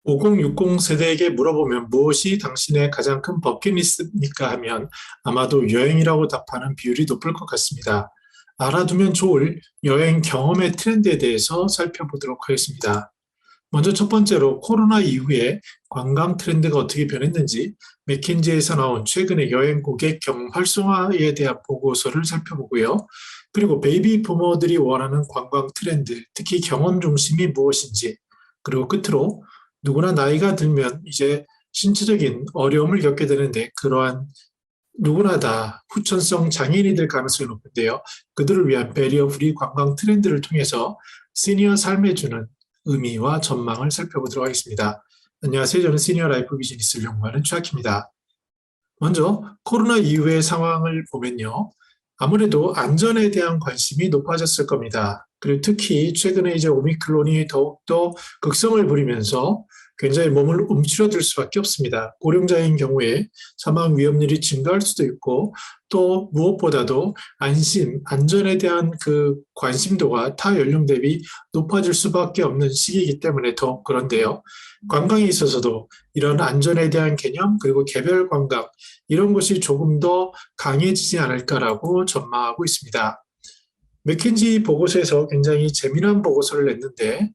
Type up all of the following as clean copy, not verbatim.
5060 세대에게 물어보면 무엇이 당신의 가장 큰 버킷리스트입니까 하면 아마도 여행이라고 답하는 비율이 높을 것 같습니다. 알아두면 좋을 여행 경험의 트렌드에 대해서 살펴보도록 하겠습니다. 먼저 첫 번째로 코로나 이후에 관광 트렌드가 어떻게 변했는지 맥킨지에서 나온 최근의 여행 고객 경험 활성화에 대한 보고서를 살펴보고요. 그리고 베이비 부모들이 원하는 관광 트렌드, 특히 경험 중심이 무엇인지, 그리고 끝으로 누구나 나이가 들면 이제 신체적인 어려움을 겪게 되는데 그러한 누구나 다 후천성 장애인이 될 가능성이 높은데요. 그들을 위한 배리어 프리 관광 트렌드를 통해서 시니어 삶에 주는 의미와 전망을 살펴보도록 하겠습니다. 안녕하세요. 저는 시니어 라이프 비즈니스를 연구하는 최학입니다. 먼저 코로나 이후의 상황을 보면요. 아무래도 안전에 대한 관심이 높아졌을 겁니다. 그리고 특히 최근에 이제 오미크론이 더욱더 극성을 부리면서 굉장히 몸을 움츠러들 수밖에 없습니다. 고령자인 경우에 사망 위험률이 증가할 수도 있고 또 무엇보다도 안심, 안전에 대한 그 관심도가 타 연령 대비 높아질 수밖에 없는 시기이기 때문에 더 그런데요. 관광에 있어서도 이런 안전에 대한 개념 그리고 개별 관광 이런 것이 조금 더 강해지지 않을까라고 전망하고 있습니다. 맥킨지 보고서에서 굉장히 재미난 보고서를 냈는데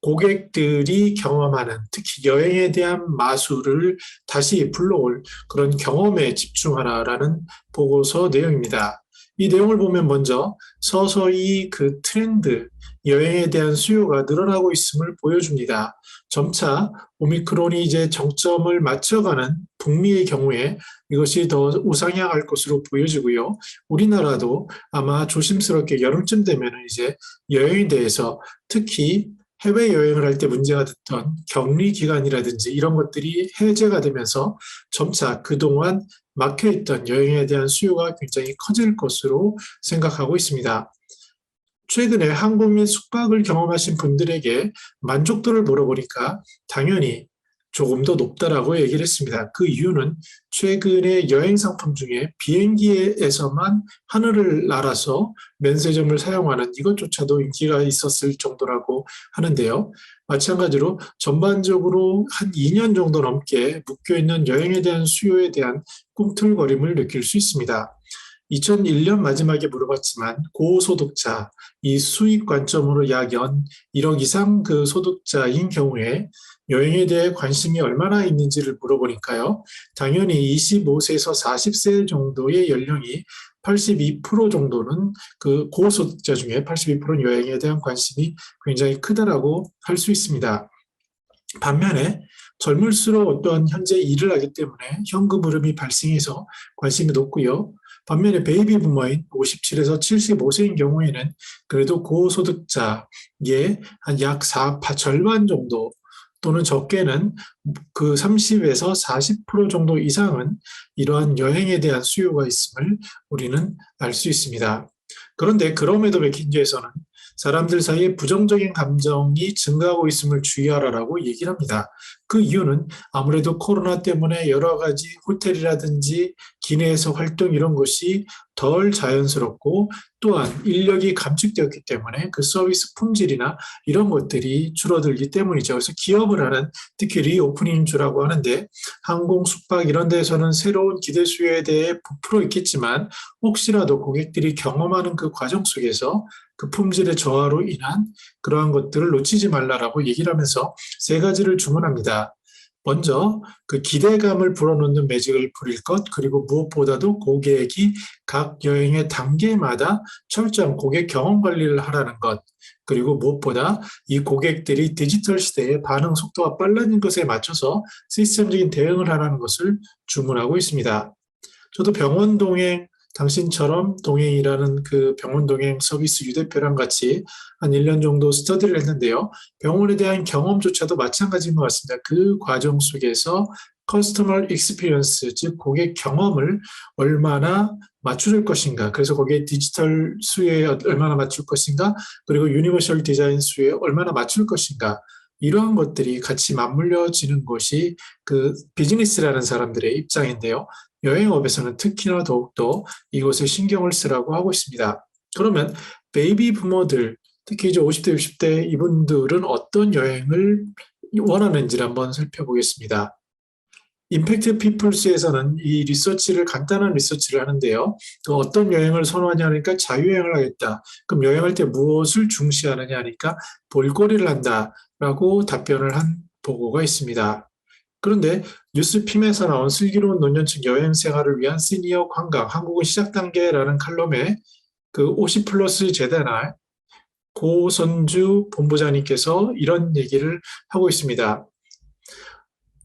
고객들이 경험하는 특히 여행에 대한 마술을 다시 불러올 그런 경험에 집중하라라는 보고서 내용입니다. 이 내용을 보면 먼저 서서히 그 트렌드, 여행에 대한 수요가 늘어나고 있음을 보여줍니다. 점차 오미크론이 이제 정점을 맞춰가는 북미의 경우에 이것이 더 우상향할 것으로 보여지고요. 우리나라도 아마 조심스럽게 여름쯤 되면 이제 여행에 대해서 특히 해외여행을 할 때 문제가 됐던 격리 기간이라든지 이런 것들이 해제가 되면서 점차 그동안 막혀있던 여행에 대한 수요가 굉장히 커질 것으로 생각하고 있습니다. 최근에 한국 및 숙박을 경험하신 분들에게 만족도를 물어보니까 당연히 조금 더 높다라고 얘기를 했습니다. 그 이유는 최근에 여행 상품 중에 비행기에서만 하늘을 날아서 면세점을 사용하는 이것조차도 인기가 있었을 정도라고 하는데요. 마찬가지로 전반적으로 한 2년 정도 넘게 묶여있는 여행에 대한 수요에 대한 꿈틀거림을 느낄 수 있습니다. 2001년 마지막에 물어봤지만 고소득자, 이 수익 관점으로 약 연 1억 이상 그 소득자인 경우에 여행에 대해 관심이 얼마나 있는지를 물어보니까요. 당연히 25세에서 40세 정도의 연령이 82% 정도는 그 고소득자 중에 82%는 여행에 대한 관심이 굉장히 크다라고 할 수 있습니다. 반면에 젊을수록 어떠한 현재 일을 하기 때문에 현금 흐름이 발생해서 관심이 높고요. 반면에 베이비 부머인 57에서 75세인 경우에는 그래도 고소득자의 한 약 절반 정도 또는 적게는 그 30에서 40% 정도 이상은 이러한 여행에 대한 수요가 있음을 우리는 알 수 있습니다. 그런데 그럼에도 맥킨지에서는 사람들 사이에 부정적인 감정이 증가하고 있음을 주의하라라고 얘기를 합니다. 그 이유는 아무래도 코로나 때문에 여러 가지 호텔이라든지 기내에서 활동 이런 것이 덜 자연스럽고 또한 인력이 감축되었기 때문에 그 서비스 품질이나 이런 것들이 줄어들기 때문이죠. 그래서 기업을 하는 특히 리오프닝주라고 하는데 항공, 숙박 이런 데서는 새로운 기대 수요에 대해 부풀어 있겠지만 혹시라도 고객들이 경험하는 그 과정 속에서 그 품질의 저하로 인한 그러한 것들을 놓치지 말라라고 얘기를 하면서 세 가지를 주문합니다. 먼저 그 기대감을 불어넣는 매직을 부릴 것, 그리고 무엇보다도 고객이 각 여행의 단계마다 철저한 고객 경험 관리를 하라는 것, 그리고 무엇보다 이 고객들이 디지털 시대의 반응 속도가 빨라진 것에 맞춰서 시스템적인 대응을 하라는 것을 주문하고 있습니다. 저도 병원 동행 당신처럼 동행이라는 그 병원 동행 서비스 유대표랑 같이 한 1년 정도 스터디를 했는데요. 병원에 대한 경험조차도 마찬가지인 것 같습니다. 그 과정 속에서 커스터머 익스피리언스, 즉 고객 경험을 얼마나 맞출 것인가, 그래서 거기에 디지털 수요에 얼마나 맞출 것인가, 그리고 유니버셜 디자인 수요에 얼마나 맞출 것인가, 이러한 것들이 같이 맞물려지는 것이 그 비즈니스라는 사람들의 입장인데요. 여행업에서는 특히나 더욱더 이것에 신경을 쓰라고 하고 있습니다. 그러면 베이비 부모들, 특히 이제 50대, 60대 이분들은 어떤 여행을 원하는지를 한번 살펴보겠습니다. 임팩트 피플스에서는 이 리서치를 간단한 리서치를 하는데요. 또 어떤 여행을 선호하냐니까 자유여행을 하겠다. 그럼 여행할 때 무엇을 중시하느냐 하니까 볼거리를 한다라고 답변을 한 보고가 있습니다. 그런데 뉴스핌에서 나온 슬기로운 노년층 여행 생활을 위한 시니어 관광, 한국은 시작 단계라는 칼럼에 그 50 플러스 재단의 고선주 본부장님께서 이런 얘기를 하고 있습니다.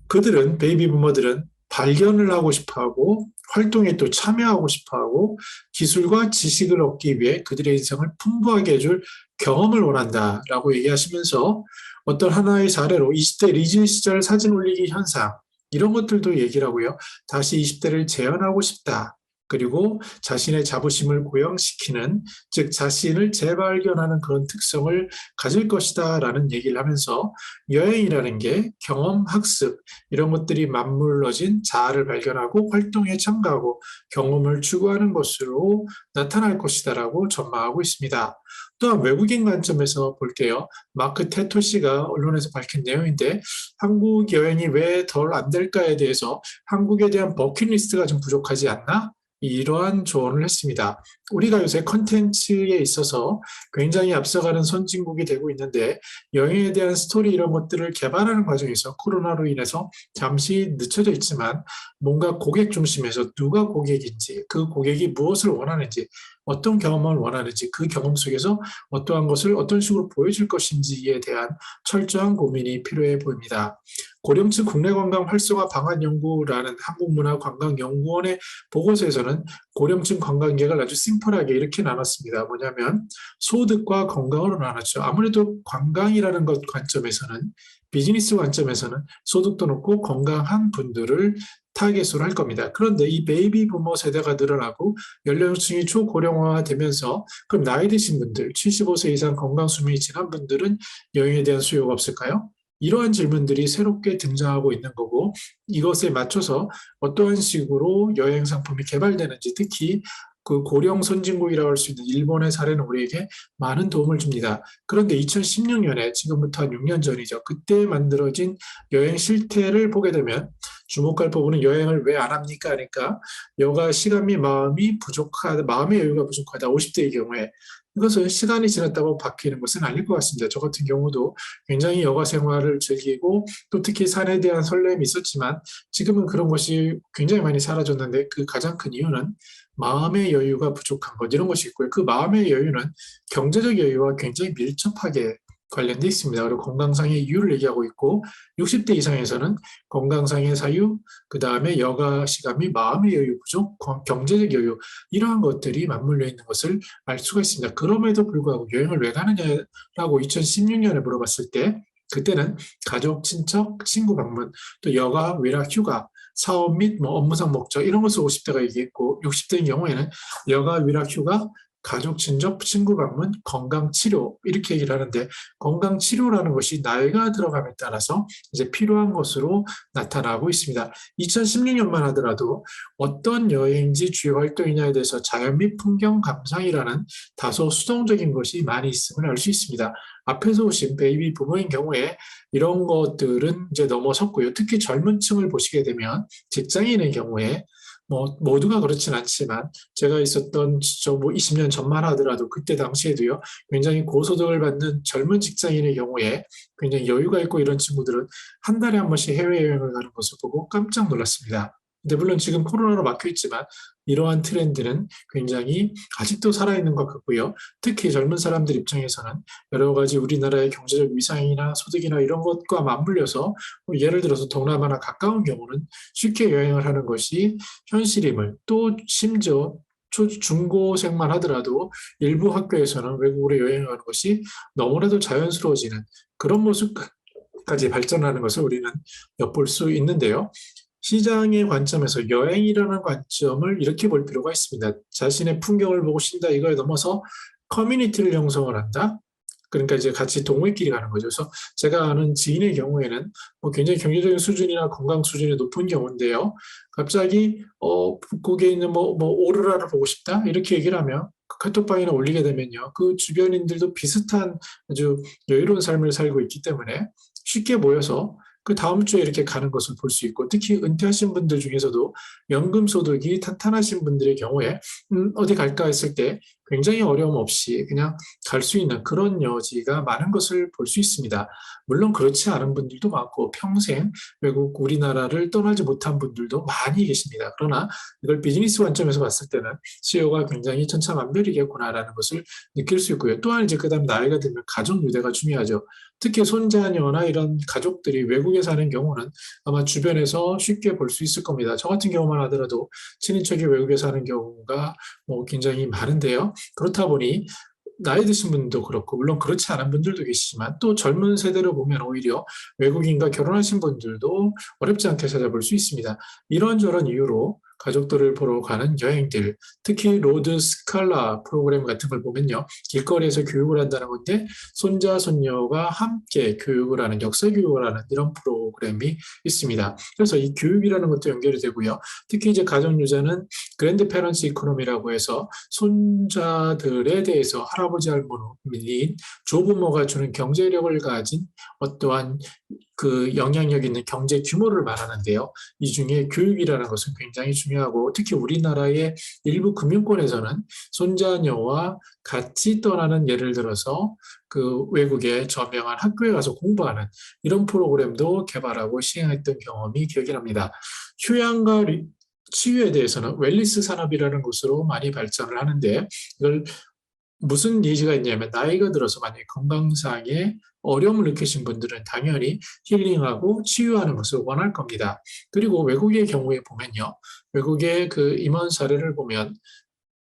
그들은 베이비 부머들은 발견을 하고 싶어하고 활동에 또 참여하고 싶어하고 기술과 지식을 얻기 위해 그들의 인생을 풍부하게 해줄 경험을 원한다라고 얘기하시면서 어떤 하나의 사례로 20대 리즈 시절 사진 올리기 현상 이런 것들도 얘기를 하고요. 다시 20대를 재현하고 싶다. 그리고 자신의 자부심을 고양시키는, 즉 자신을 재발견하는 그런 특성을 가질 것이다라는 얘기를 하면서 여행이라는 게 경험, 학습 이런 것들이 맞물러진 자아를 발견하고 활동에 참가하고 경험을 추구하는 것으로 나타날 것이다라고 전망하고 있습니다. 또한 외국인 관점에서 볼게요. 마크 테토 씨가 언론에서 밝힌 내용인데 한국 여행이 왜 덜 안 될까에 대해서 한국에 대한 버킷리스트가 좀 부족하지 않나? 이러한 조언을 했습니다. 우리가 요새 컨텐츠에 있어서 굉장히 앞서가는 선진국이 되고 있는데 여행에 대한 스토리 이런 것들을 개발하는 과정에서 코로나로 인해서 잠시 늦춰져 있지만 뭔가 고객 중심에서 누가 고객인지 그 고객이 무엇을 원하는지 어떤 경험을 원하는지 그 경험 속에서 어떠한 것을 어떤 식으로 보여줄 것인지에 대한 철저한 고민이 필요해 보입니다. 고령층 국내 관광 활성화 방안 연구라는 한국문화관광연구원의 보고서에서는 고령층 관광객을 아주 심플하게 이렇게 나눴습니다. 뭐냐면 소득과 건강으로 나눴죠. 아무래도 관광이라는 것 관점에서는 비즈니스 관점에서는 소득도 높고 건강한 분들을 타겟으로 할 겁니다. 그런데 이 베이비 부머 세대가 늘어나고 연령층이 초고령화되면서 그럼 나이 드신 분들, 75세 이상 건강 수명이 지난 분들은 여행에 대한 수요가 없을까요? 이러한 질문들이 새롭게 등장하고 있는 거고 이것에 맞춰서 어떠한 식으로 여행 상품이 개발되는지 특히 그 고령 선진국이라고 할 수 있는 일본의 사례는 우리에게 많은 도움을 줍니다. 그런데 2016년에 지금부터 한 6년 전이죠. 그때 만들어진 여행 실태를 보게 되면 주목할 부분은 여행을 왜 안 합니까? 하니까 여가 시간이 마음이 부족하다, 마음의 여유가 부족하다. 50대의 경우에 이것은 시간이 지났다고 바뀌는 것은 아닐 것 같습니다. 저 같은 경우도 굉장히 여가 생활을 즐기고 또 특히 산에 대한 설렘이 있었지만 지금은 그런 것이 굉장히 많이 사라졌는데 그 가장 큰 이유는 마음의 여유가 부족한 것 이런 것이 있고요. 그 마음의 여유는 경제적 여유와 굉장히 밀접하게 관련돼 있습니다. 그리고 건강상의 이유를 얘기하고 있고 60대 이상에서는 건강상의 사유, 그 다음에 여가 시간이 마음의 여유 부족, 경제적 여유 이러한 것들이 맞물려 있는 것을 알 수가 있습니다. 그럼에도 불구하고 여행을 왜 가느냐라고 2016년에 물어봤을 때 그때는 가족, 친척, 친구 방문, 또 여가, 외락, 휴가, 사업 및 뭐 업무상 목적 이런 것을 50대가 얘기했고 60대인 경우에는 여가, 위락, 휴가, 가족, 친족, 친구 방문, 건강 치료 이렇게 얘기를 하는데 건강 치료라는 것이 나이가 들어감에 따라서 이제 필요한 것으로 나타나고 있습니다. 2016년만 하더라도 어떤 여행지 주요 활동이냐에 대해서 자연 및 풍경 감상이라는 다소 수동적인 것이 많이 있음을 알 수 있습니다. 앞에서 오신 베이비 부모인 경우에 이런 것들은 이제 넘어섰고요. 특히 젊은 층을 보시게 되면 직장인의 경우에 뭐 모두가 그렇진 않지만 제가 있었던 저뭐 20년 전만 하더라도 그때 당시에도요. 굉장히 고소득을 받는 젊은 직장인의 경우에 굉장히 여유가 있고 이런 친구들은 한 달에 한 번씩 해외여행을 가는 것을 보고 깜짝 놀랐습니다. 근데 물론 지금 코로나로 막혀 있지만 이러한 트렌드는 굉장히 아직도 살아있는 것 같고요. 특히 젊은 사람들 입장에서는 여러 가지 우리나라의 경제적 위상이나 소득이나 이런 것과 맞물려서 예를 들어서 동남아나 가까운 경우는 쉽게 여행을 하는 것이 현실임을 또 심지어 중고생만 하더라도 일부 학교에서는 외국으로 여행을 하는 것이 너무나도 자연스러워지는 그런 모습까지 발전하는 것을 우리는 엿볼 수 있는데요. 시장의 관점에서 여행이라는 관점을 이렇게 볼 필요가 있습니다. 자신의 풍경을 보고 쉰다 이거에 넘어서 커뮤니티를 형성을 한다. 그러니까 이제 같이 동호회끼리 가는 거죠. 그래서 제가 아는 지인의 경우에는 뭐 굉장히 경제적인 수준이나 건강 수준이 높은 경우인데요. 갑자기 북극에 있는 뭐 오로라를 보고 싶다 이렇게 얘기를 하면 그 카톡방이나 올리게 되면요. 그 주변인들도 비슷한 아주 여유로운 삶을 살고 있기 때문에 쉽게 모여서 그 다음 주에 이렇게 가는 것을 볼 수 있고, 특히 은퇴하신 분들 중에서도 연금 소득이 탄탄하신 분들의 경우에 어디 갈까 했을 때 굉장히 어려움 없이 그냥 갈 수 있는 그런 여지가 많은 것을 볼 수 있습니다. 물론 그렇지 않은 분들도 많고 평생 외국 우리나라를 떠나지 못한 분들도 많이 계십니다. 그러나 이걸 비즈니스 관점에서 봤을 때는 수요가 굉장히 천차만별이겠구나라는 것을 느낄 수 있고요. 또한 이제 그다음 나이가 들면 가족 유대가 중요하죠. 특히 손자녀나 이런 가족들이 외국에 사는 경우는 아마 주변에서 쉽게 볼 수 있을 겁니다. 저 같은 경우만 하더라도 친인척이 외국에 사는 경우가 굉장히 많은데요. 그렇다 보니 나이 드신 분도 그렇고 물론 그렇지 않은 분들도 계시지만 또 젊은 세대로 보면 오히려 외국인과 결혼하신 분들도 어렵지 않게 찾아볼 수 있습니다. 이런저런 이유로 가족들을 보러 가는 여행들, 특히 로드 스칼라 프로그램 같은 걸 보면요. 길거리에서 교육을 한다는 건데 손자, 손녀가 함께 교육을 하는, 역사 교육을 하는 이런 프로그램이 있습니다. 그래서 이 교육이라는 것도 연결이 되고요. 특히 이제 가정유자는 그랜드 페런스 이코노미라고 해서 손자들에 대해서 할아버지 할머니인 조부모가 주는 경제력을 가진 어떠한 그 영향력 있는 경제 규모를 말하는데요. 이 중에 교육이라는 것은 굉장히 중요하고 특히 우리나라의 일부 금융권에서는 손자녀와 같이 떠나는 예를 들어서 그 외국의 저명한 학교에 가서 공부하는 이런 프로그램도 개발하고 시행했던 경험이 기억이 납니다. 휴양과 치유에 대해서는 웰니스 산업이라는 것으로 많이 발전을 하는데 이걸 무슨 예시가 있냐면 나이가 들어서 만약에 건강상의 어려움을 느끼신 분들은 당연히 힐링하고 치유하는 것을 원할 겁니다. 그리고 외국의 경우에 보면요. 외국의 그 임원 사례를 보면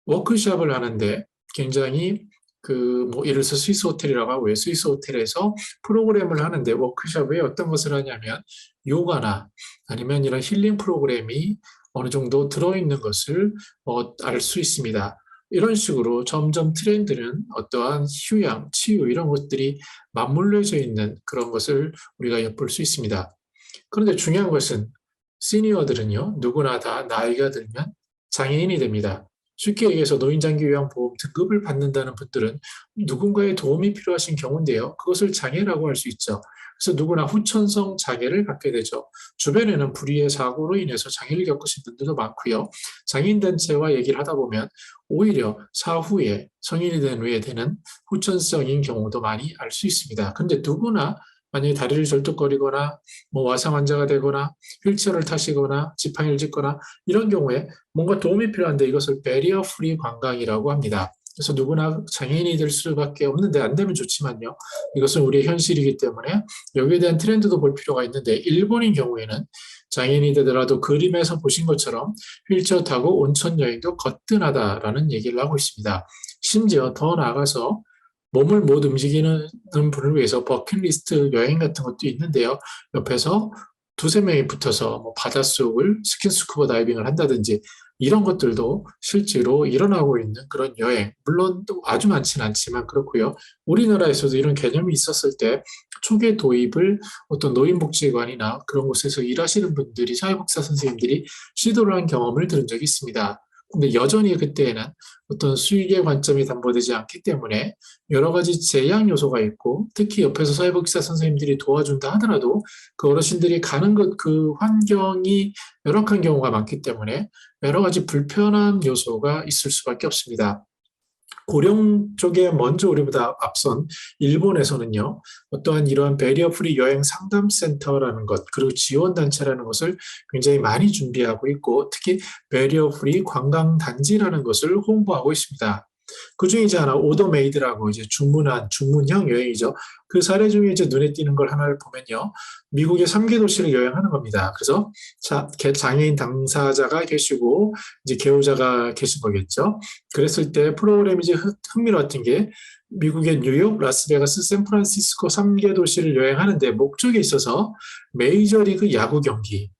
워크숍을 하는데 굉장히 예를 들어서 스위스 호텔이라고 하고요. 스위스 호텔에서 프로그램을 하는데 워크숍에 어떤 것을 하냐면 요가나 아니면 이런 힐링 프로그램이 어느 정도 들어있는 것을 알 수 있습니다. 이런 식으로 점점 트렌드는 어떠한 휴양, 치유 이런 것들이 맞물려져 있는 그런 것을 우리가 엿볼 수 있습니다. 그런데 중요한 것은 시니어들은요, 누구나 다 나이가 들면 장애인이 됩니다. 쉽게 얘기해서 노인장기요양보험 등급을 받는다는 분들은 누군가의 도움이 필요하신 경우인데요. 그것을 장애라고 할 수 있죠. 그래서 누구나 후천성 장애를 갖게 되죠. 주변에는 불의의 사고로 인해서 장애를 겪으신 분들도 많고요. 장애인단체와 얘기를 하다 보면 오히려 사후에 성인이 된 후에 되는 후천성인 경우도 많이 알 수 있습니다. 그런데 누구나 만약에 다리를 절뚝거리거나 와상 환자가 되거나 휠체어를 타시거나 지팡이를 짚거나 이런 경우에 뭔가 도움이 필요한데 이것을 베리어 프리 관광이라고 합니다. 그래서 누구나 장애인이 될 수밖에 없는데 안 되면 좋지만요. 이것은 우리의 현실이기 때문에 여기에 대한 트렌드도 볼 필요가 있는데 일본인 경우에는 장애인이 되더라도 그림에서 보신 것처럼 휠체어 타고 온천 여행도 거뜬하다라는 얘기를 하고 있습니다. 심지어 더 나아가서 몸을 못 움직이는 분을 위해서 버킷리스트 여행 같은 것도 있는데요. 옆에서 두세 명이 붙어서 바닷속을 스킨스쿠버 다이빙을 한다든지 이런 것들도 실제로 일어나고 있는 그런 여행. 물론 또 아주 많지는 않지만 그렇고요. 우리나라에서도 이런 개념이 있었을 때 초기 도입을 어떤 노인복지관이나 그런 곳에서 일하시는 분들이 사회복지사 선생님들이 시도를 한 경험을 들은 적이 있습니다. 근데 여전히 그때에는 어떤 수익의 관점이 담보되지 않기 때문에 여러 가지 제약 요소가 있고 특히 옆에서 사회복지사 선생님들이 도와준다 하더라도 그 어르신들이 가는 그 환경이 열악한 경우가 많기 때문에 여러 가지 불편한 요소가 있을 수밖에 없습니다. 고령 쪽에 먼저 우리보다 앞선 일본에서는요, 어떠한 이러한 베리어 프리 여행 상담 센터라는 것, 그리고 지원 단체라는 것을 굉장히 많이 준비하고 있고, 특히 베리어 프리 관광 단지라는 것을 홍보하고 있습니다. 그 중에 이제 하나 오더메이드라고 이제 주문형 여행이죠. 그 사례 중에 이제 눈에 띄는 걸 하나를 보면요. 미국의 3개 도시를 여행하는 겁니다. 그래서 장애인 당사자가 계시고 이제 개호자가 계신 거겠죠. 그랬을 때 프로그램이 이제 흥미로웠던 게 미국의 뉴욕, 라스베가스, 샌프란시스코 3개 도시를 여행하는데 목적에 있어서 메이저리그 야구 경기,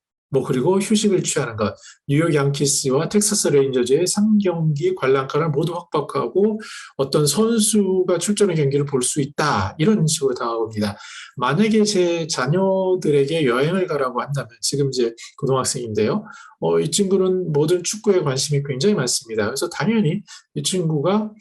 그리고 휴식을 취하는 것, 뉴욕 양키스와 텍사스 레인저즈의 3경기 관람가를 모두 확보하고 어떤 선수가 출전의 경기를 볼 수 있다. 이런 식으로 다가옵니다. 만약에 제 자녀들에게 여행을 가라고 한다면, 지금 이제 고등학생인데요. 이 친구는 모든 축구에 관심이 굉장히 많습니다. 그래서 당연히 이 친구가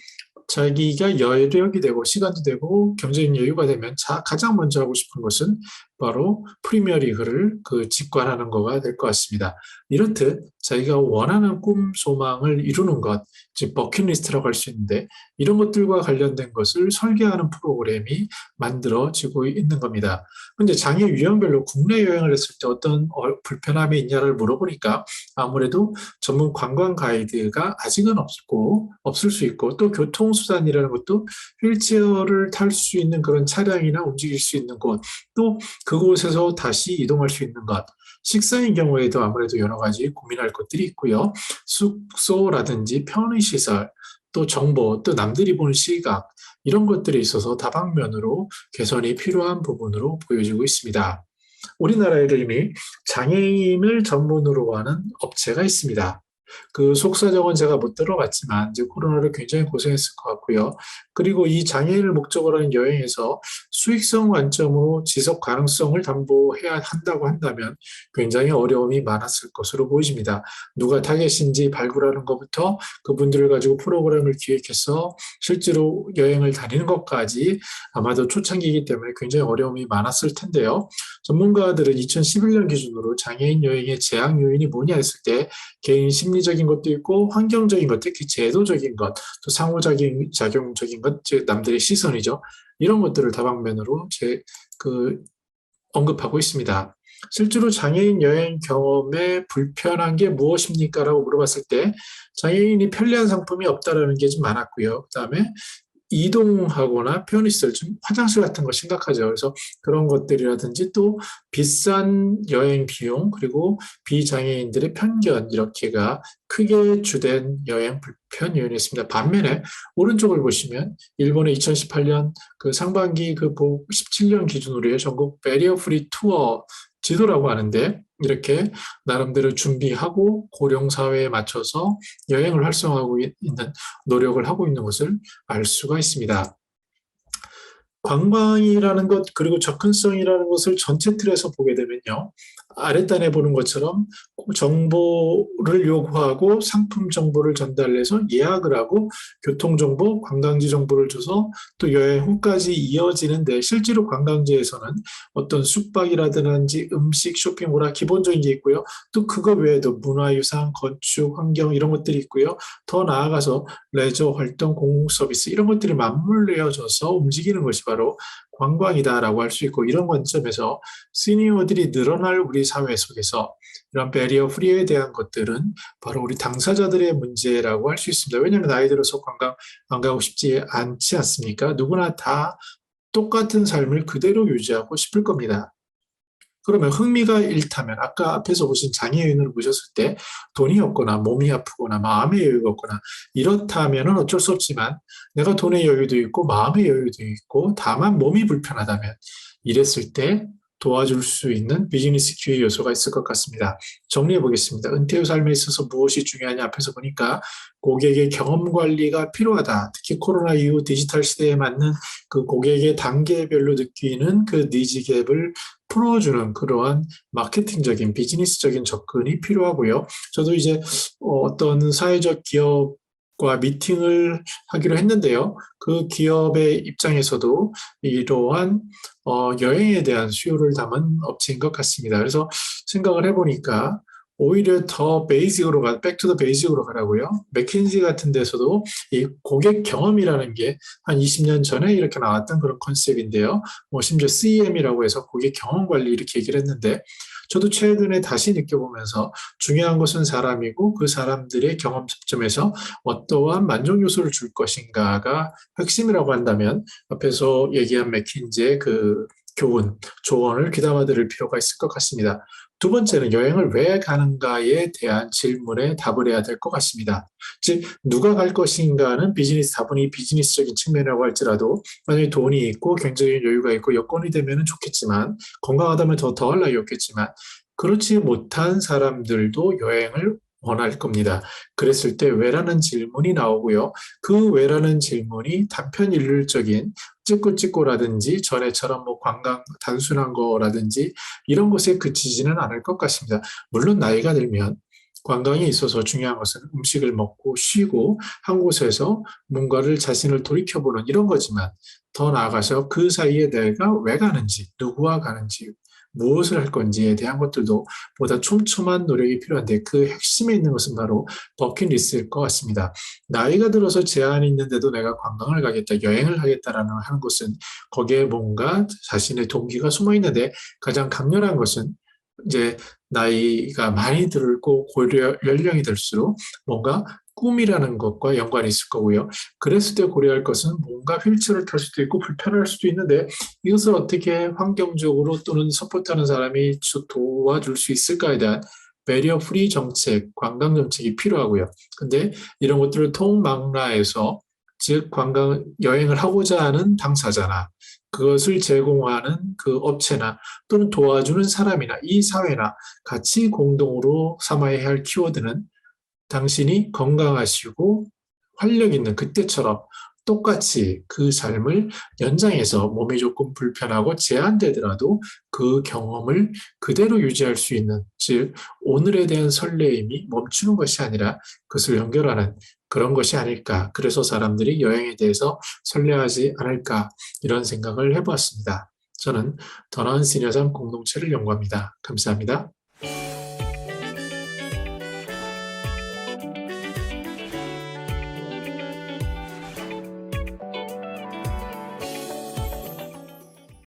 자기가 여력이 되고 시간도 되고 경제적 여유가 되면 가장 먼저 하고 싶은 것은 바로 프리미어리그를 직관하는 거가 될 것 같습니다. 이렇듯 자기가 원하는 꿈, 소망을 이루는 것, 즉 버킷리스트라고 할 수 있는데 이런 것들과 관련된 것을 설계하는 프로그램이 만들어지고 있는 겁니다. 근데 장애 유형별로 국내 여행을 했을 때 어떤 불편함이 있냐를 물어보니까 아무래도 전문 관광 가이드가 아직은 없을 수 있고 또 교통수단이라는 것도 휠체어를 탈 수 있는 그런 차량이나 움직일 수 있는 곳, 또 그곳에서 다시 이동할 수 있는 것, 식사인 경우에도 아무래도 여러 가지 고민할 것들이 있고요. 숙소라든지 편의시설, 또 정보, 또 남들이 보는 시각, 이런 것들에 있어서 다방면으로 개선이 필요한 부분으로 보여지고 있습니다. 우리나라에도 이미 장애인을 전문으로 하는 업체가 있습니다. 그 속사정은 제가 못 들어봤지만 이제 코로나로 굉장히 고생했을 것 같고요. 그리고 이 장애인을 목적으로 하는 여행에서 수익성 관점으로 지속 가능성을 담보해야 한다고 한다면 굉장히 어려움이 많았을 것으로 보입니다. 누가 타겟인지 발굴하는 것부터 그분들을 가지고 프로그램을 기획해서 실제로 여행을 다니는 것까지 아마도 초창기이기 때문에 굉장히 어려움이 많았을 텐데요. 전문가들은 2011년 기준으로 장애인 여행의 제약 요인이 뭐냐 했을 때 개인 심리적인 것도 있고 환경적인 것, 특히 제도적인 것, 또 상호작용적인 것, 즉 남들의 시선이죠. 이런 것들을 다방면으로 언급하고 있습니다. 실제로 장애인 여행 경험에 불편한 게 무엇입니까? 라고 물어봤을 때 장애인이 편리한 상품이 없다라는 게 좀 많았고요. 그다음에 이동하거나 편의시설, 좀 화장실 같은 거 심각하죠. 그래서 그런 것들이라든지 또 비싼 여행 비용, 그리고 비장애인들의 편견, 이렇게가 크게 주된 여행 불편 요인이었습니다. 반면에 오른쪽을 보시면 일본의 2018년 그 상반기 17년 기준으로의 전국 베리어 프리 투어 지도라고 하는데 이렇게 나름대로 준비하고 고령 사회에 맞춰서 여행을 활성화하고 있는 노력을 하고 있는 것을 알 수가 있습니다. 관광이라는 것 그리고 접근성이라는 것을 전체 틀에서 보게 되면요. 아랫단에 보는 것처럼 정보를 요구하고 상품 정보를 전달해서 예약을 하고 교통정보, 관광지 정보를 줘서 또 여행 후까지 이어지는데 실제로 관광지에서는 어떤 숙박이라든지 음식, 쇼핑몰 기본적인 게 있고요. 또 그거 외에도 문화유산, 건축, 환경 이런 것들이 있고요. 더 나아가서 레저 활동, 공공 서비스 이런 것들이 맞물려져서 움직이는 것이 바로 관광이다라고 할 수 있고 이런 관점에서 시니어들이 늘어날 우리 사회 속에서 이런 베리어 프리에 대한 것들은 바로 우리 당사자들의 문제라고 할 수 있습니다. 왜냐하면 나이 들어서 관광 안 가고 싶지 않지 않습니까? 누구나 다 똑같은 삶을 그대로 유지하고 싶을 겁니다. 그러면 흥미가 잃다면 아까 앞에서 보신 장애인을 보셨을 때 돈이 없거나 몸이 아프거나 마음의 여유가 없거나 이렇다면 어쩔 수 없지만 내가 돈의 여유도 있고 마음의 여유도 있고 다만 몸이 불편하다면 이랬을 때 도와줄 수 있는 비즈니스 기회 요소가 있을 것 같습니다. 정리해 보겠습니다. 은퇴 후 삶에 있어서 무엇이 중요하냐 앞에서 보니까 고객의 경험 관리가 필요하다. 특히 코로나 이후 디지털 시대에 맞는 그 고객의 단계별로 느끼는 그 니즈 갭을 풀어주는 그러한 마케팅적인 비즈니스적인 접근이 필요하고요. 저도 이제 어떤 사회적 기업과 미팅을 하기로 했는데요. 그 기업의 입장에서도 이러한 여행에 대한 수요를 담은 업체인 것 같습니다. 그래서 생각을 해보니까 오히려 더 베이직으로 백투 더 베이직으로 가라고요. 맥킨지 같은 데서도 이 고객 경험이라는 게 한 20년 전에 이렇게 나왔던 그런 컨셉인데요. 심지어 CEM이라고 해서 고객 경험 관리 이렇게 얘기를 했는데 저도 최근에 다시 느껴보면서 중요한 것은 사람이고 그 사람들의 경험 접점에서 어떠한 만족 요소를 줄 것인가가 핵심이라고 한다면 앞에서 얘기한 맥킨지의 그 조언을 귀담아 들을 필요가 있을 것 같습니다. 두 번째는 여행을 왜 가는가에 대한 질문에 답을 해야 될 것 같습니다. 즉 누가 갈 것인가는 다분히 비즈니스적인 측면이라고 할지라도 만약에 돈이 있고 경제적인 여유가 있고 여건이 되면 좋겠지만 건강하다면 더할 나위 없겠지만 그렇지 못한 사람들도 여행을 원할 겁니다. 그랬을 때 왜라는 질문이 나오고요. 그 왜라는 질문이 단편 일률적인 찍고라든지 전에처럼 관광 단순한 거라든지 이런 것에 그치지는 않을 것 같습니다. 물론 나이가 들면 관광에 있어서 중요한 것은 음식을 먹고 쉬고 한 곳에서 뭔가를 자신을 돌이켜보는 이런 거지만 더 나아가서 그 사이에 내가 왜 가는지, 누구와 가는지, 무엇을 할 건지에 대한 것들도 보다 촘촘한 노력이 필요한데 그 핵심에 있는 것은 바로 버킷리스트일 것 같습니다. 나이가 들어서 제한이 있는데도 내가 관광을 가겠다, 여행을 하겠다라는 하는 것은 거기에 뭔가 자신의 동기가 숨어 있는데 가장 강렬한 것은 이제 나이가 많이 들고 고려 연령이 들수록 뭔가 꿈이라는 것과 연관이 있을 거고요. 그랬을 때 고려할 것은 뭔가 휠체어를 탈 수도 있고 불편할 수도 있는데 이것을 어떻게 환경적으로 또는 서포트하는 사람이 도와줄 수 있을까에 대한 배리어 프리 정책, 관광 정책이 필요하고요. 근데 이런 것들을 통망라해서 즉 관광 여행을 하고자 하는 당사자나 그것을 제공하는 그 업체나 또는 도와주는 사람이나 이 사회나 같이 공동으로 삼아야 할 키워드는 당신이 건강하시고 활력 있는 그때처럼 똑같이 그 삶을 연장해서 몸이 조금 불편하고 제한되더라도 그 경험을 그대로 유지할 수 있는, 즉 오늘에 대한 설레임이 멈추는 것이 아니라 그것을 연결하는 그런 것이 아닐까. 그래서 사람들이 여행에 대해서 설레하지 않을까 이런 생각을 해보았습니다. 저는 더 나은 시니어 삶 공동체를 연구합니다. 감사합니다.